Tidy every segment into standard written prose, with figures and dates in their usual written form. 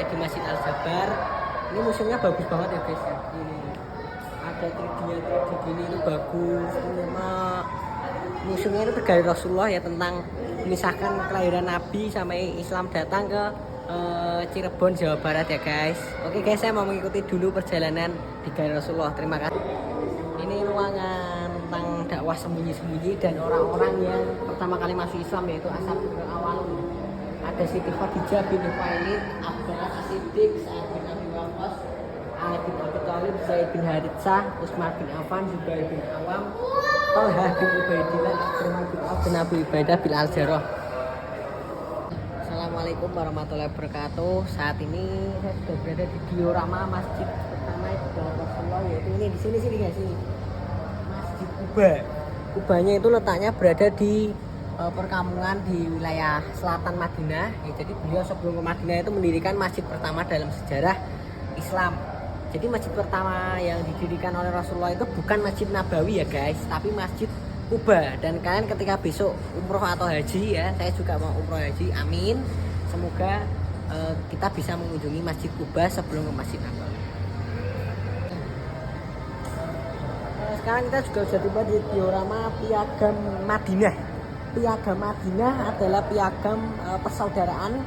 di Masjid Al Jabar. Ini museumnya bagus banget ya guys ya. Ini ada 3D gini itu bagus. Ini memang museumnya itu bergaya Rasulullah ya, tentang misalkan kelahiran Nabi sampai Islam datang ke Cirebon, Jawa Barat ya guys. Oke guys, saya mau mengikuti dulu perjalanan di Gaya Rasulullah. Terima kasih. Ini ruangan tentang dakwah sembunyi-sembunyi dan orang-orang yang pertama kali masuk Islam, yaitu Ashabul Awal. Ada Siti Khadijah bin Khuwailid, Abbas As-Siddiq, Sa'ad bin Abi Waqqas, Ali bin Abi Thalib, Zaid bin Haritsah, Utsman bin Affan, Zubair bin Awam, Talha bin Ubaidillah, Abdurrahman bin Auf, dan Abu Ubaidah bin Al-Jarrah. Assalamualaikum warahmatullahi wabarakatuh. Saat ini saya sudah berada di diorama masjid pertama di Gaya Rasulullah, yaitu ini di sini guys, ini Masjid Kuba. Kubanya itu letaknya berada di perkampungan di wilayah selatan Madinah. Ya, jadi beliau sebelum ke Madinah itu mendirikan masjid pertama dalam sejarah Islam. Jadi masjid pertama yang didirikan oleh Rasulullah itu bukan Masjid Nabawi ya guys, tapi Masjid Kuba. Dan kalian ketika besok umroh atau haji ya, saya juga mau umroh haji, amin. Semoga kita bisa mengunjungi Masjid Kuba sebelum ke Masjid Nabawi. Sekarang kita juga sudah tiba di diorama Piagam Madinah. Piagam Madinah adalah piagam persaudaraan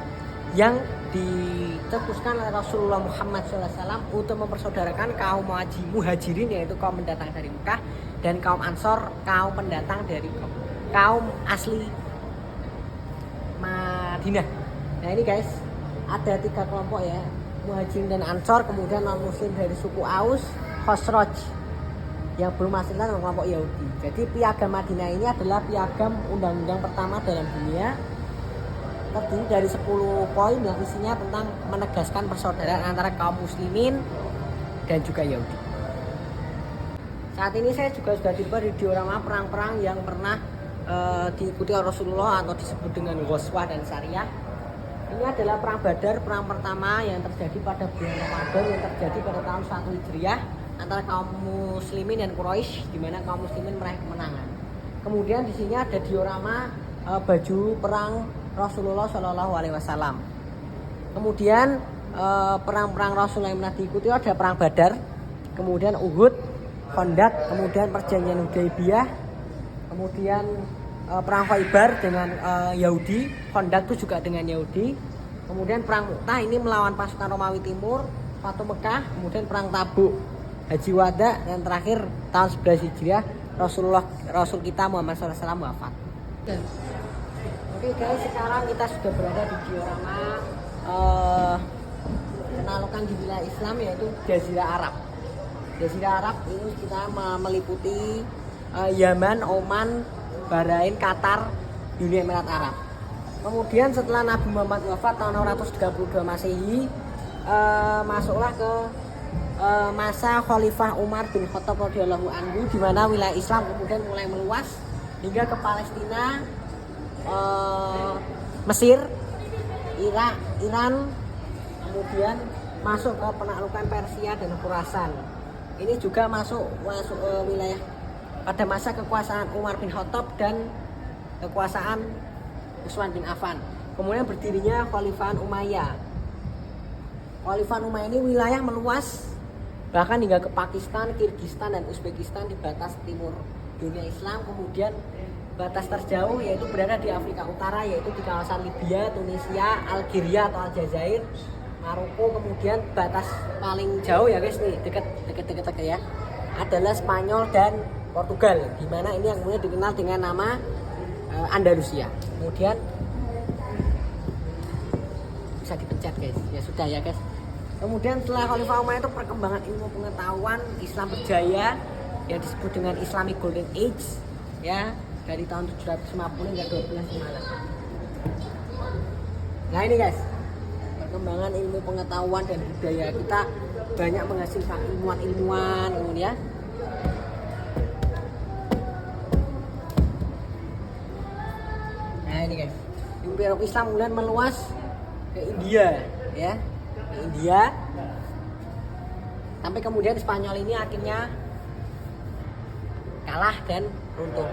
yang dicetuskan oleh Rasulullah Muhammad SAW untuk mempersaudarakan kaum muhajirin, yaitu kaum pendatang dari Mekah, dan kaum Ansor, kaum pendatang dari kaum asli Madinah. Nah ini guys, ada 3 kelompok ya, muhajirin dan Ansor, kemudian non muslim dari suku Aus, Khosroj yang belum masuk dalam kelompok Yahudi. Jadi piagam Madinah ini adalah piagam undang-undang pertama dalam dunia, terdiri dari 10 poin yang isinya tentang menegaskan persaudaraan antara kaum muslimin dan juga Yahudi. Saat ini saya juga sudah tiba di diorama perang-perang yang pernah diikuti oleh Rasulullah atau disebut dengan Ghazwah dan Syariah. Ini adalah perang Badar, perang pertama yang terjadi pada bulan Ramadan, yang terjadi pada tahun 1 Hijriah antara kaum muslimin dan Quraisy, di mana kaum muslimin meraih kemenangan. Kemudian di sini ada diorama baju perang Rasulullah Shallallahu Alaihi Wasallam. Kemudian perang-perang Rasulullah yang pernah diikuti ada perang Badar, kemudian Uhud, Khandaq, kemudian perjanjian Hudaybiyah, kemudian perang Khaybar dengan Yahudi, Khandaq itu juga dengan Yahudi, kemudian perang Mu'tah ini melawan pasukan Romawi Timur, Fatu Mekah, kemudian perang Tabuk, Haji Wada, dan terakhir tahun 11 Hijriah Rasul kita Muhammad SAW wafat. Oke guys, sekarang kita sudah berada di diorama penaklukan di wilayah Islam, yaitu Jazirah Arab. Jazirah Arab ini kita meliputi Yaman, Oman, Bahrain, Qatar, Uni Emirat Arab. Kemudian setelah Nabi Muhammad wafat tahun 632 Masehi, masuklah ke masa Khalifah Umar bin Khattab radhiyallahu anhu, di mana wilayah Islam kemudian mulai meluas hingga ke Palestina, Mesir, Irak, Iran, kemudian masuk ke penaklukan Persia dan Khurasan. Ini juga masuk wilayah pada masa kekuasaan Umar bin Khattab dan kekuasaan Utsman bin Affan. Kemudian berdirinya Khalifah Umayyah. Khalifah Umayyah ini wilayah meluas bahkan hingga ke Pakistan, Kirgistan, dan Uzbekistan di batas timur dunia Islam. Kemudian batas terjauh yaitu berada di Afrika Utara, yaitu di kawasan Libya, Tunisia, Algeria atau Aljazair, Maroko. Kemudian batas paling jauh ya guys, nih dekat ya, adalah Spanyol dan Portugal, di mana ini yang kemudian dikenal dengan nama Andalusia. Kemudian bisa dipencet guys, ya sudah ya guys. Kemudian setelah Khalifah Umayyah itu perkembangan ilmu pengetahuan Islam berjaya yang disebut dengan Islamic Golden Age ya, dari tahun 750 hingga 1259. Nah ini guys, perkembangan ilmu pengetahuan dan budaya kita banyak menghasilkan ilmuwan kemudian. Nah ini guys, Imperium Islam kemudian meluas ke India ya, ke India, sampai kemudian Spanyol ini akhirnya kalah dan runtuh.